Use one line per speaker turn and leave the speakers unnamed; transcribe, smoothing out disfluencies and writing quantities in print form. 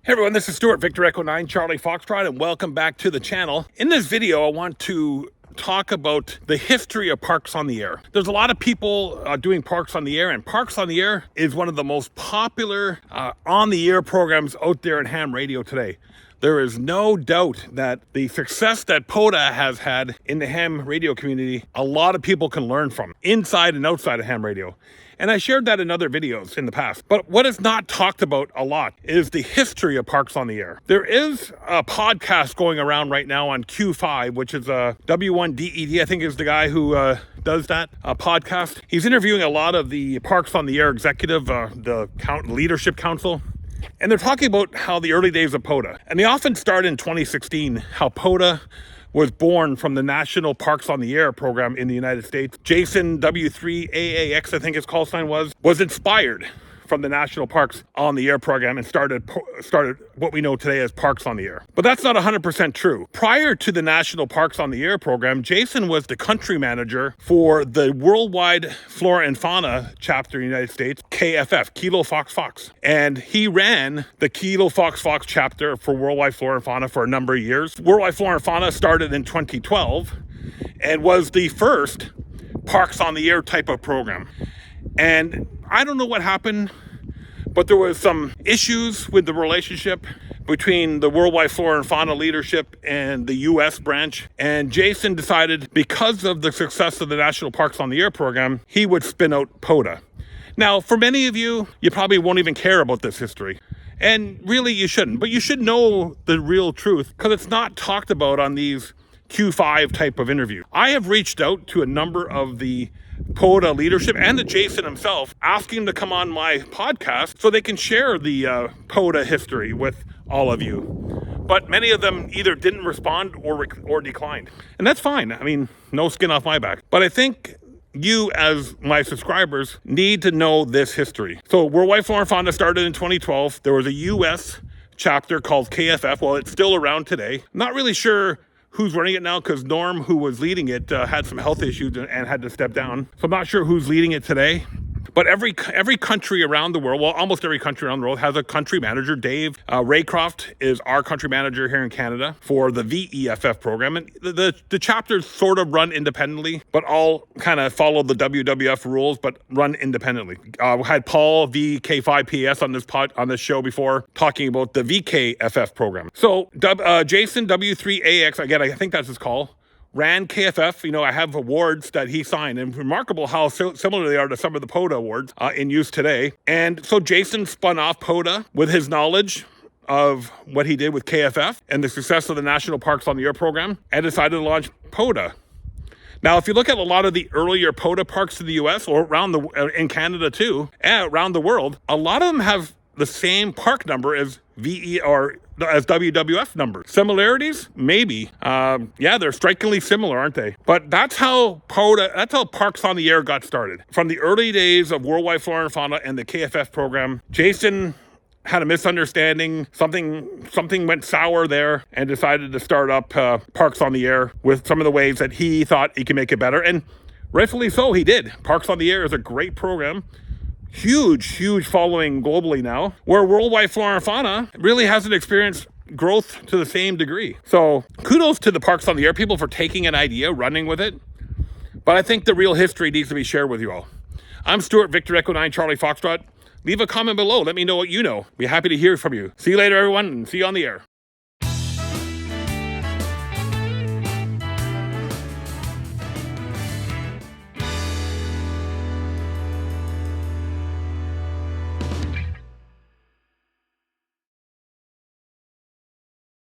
Hey everyone, this is Stuart, Victor Echo 9, Charlie Foxtrot, and welcome back to the channel. In this video, I want to talk about the history of Parks on the Air. There's a lot of people doing Parks on the Air, and Parks on the Air is one of the most popular on-the-air programs out there in ham radio today. There is no doubt that the success that POTA has had in the ham radio community, a lot of people can learn from, inside and outside of ham radio. And I shared that in other videos in the past. But what is not talked about a lot is the history of Parks on the Air. There is a podcast going around right now on Q5, which is a W1DED, I think is the guy who does that podcast. He's interviewing a lot of the Parks on the Air executive, the leadership council. And they're talking about how the early days of POTA. And they often start in 2016, how POTA was born from the National Parks on the Air program in the United States. Jason W3AAX, I think his call sign was inspired from the National Parks on the Air program and started what we know today as Parks on the Air. But that's not 100% true. Prior to the National Parks on the Air program, Jason was the country manager for the World Wide Flora and Fauna chapter in the United States, KFF, Kilo Fox Fox. And he ran the Kilo Fox Fox chapter for World Wide Flora and Fauna for a number of years. World Wide Flora and Fauna started in 2012 and was the first Parks on the Air type of program. And I don't know what happened, but there was some issues with the relationship between the Worldwide Flora and Fauna leadership and the U.S. branch. And Jason decided, because of the success of the National Parks on the Air program, he would spin out POTA. Now, for many of you, you probably won't even care about this history. And really, you shouldn't. But you should know the real truth, because it's not talked about on these Q5 type of interviews. I have reached out to a number of the POTA leadership and to Jason himself, asking to come on my podcast so they can share the POTA history with all of you. But many of them either didn't respond or declined. And that's fine. I mean, no skin off my back. But I think you, as my subscribers, need to know this history. So Worldwide Flora and Fauna started in 2012. There was a U.S. chapter called KFF. Well, it's still around today. Not really sure who's running it now, because Norm, who was leading it, had some health issues and had to step down. So I'm not sure who's leading it today. But every country around the world, well, almost every country around the world has a country manager. Dave Raycroft is our country manager here in Canada for the VEFF program. And the chapters sort of run independently, but all kind of follow the WWF rules, but run independently. We had Paul VK5PS on this show before, talking about the VKFF program. So Jason W3AX, again, I think that's his call, ran KFF. You know, I have awards that he signed, and remarkable how similar they are to some of the POTA awards in use today. And so Jason spun off POTA with his knowledge of what he did with KFF and the success of the National Parks on the Air program, and decided to launch POTA. Now, if you look at a lot of the earlier POTA parks in the U.S. or in Canada too, and around the world, a lot of them have the same park number as as WWF numbers. Similarities? Maybe. Yeah, they're strikingly similar, aren't they? But that's how Parks on the Air got started. From the early days of Worldwide Flora and Fauna and the KFF program, Jason had a misunderstanding. Something went sour there and decided to start up Parks on the Air with some of the ways that he thought he could make it better. And rightfully so, he did. Parks on the Air is a great program. Huge following globally now, where Worldwide Flora and Fauna really hasn't experienced growth to the same degree. So kudos to the Parks on the Air people for taking an idea, running with it. But I think the real history needs to be shared with you all. I'm Stuart, Victor Echo 9, Charlie Foxtrot. Leave a comment below. Let me know what you know. Be happy to hear from you. See you later, everyone, and see you on the air.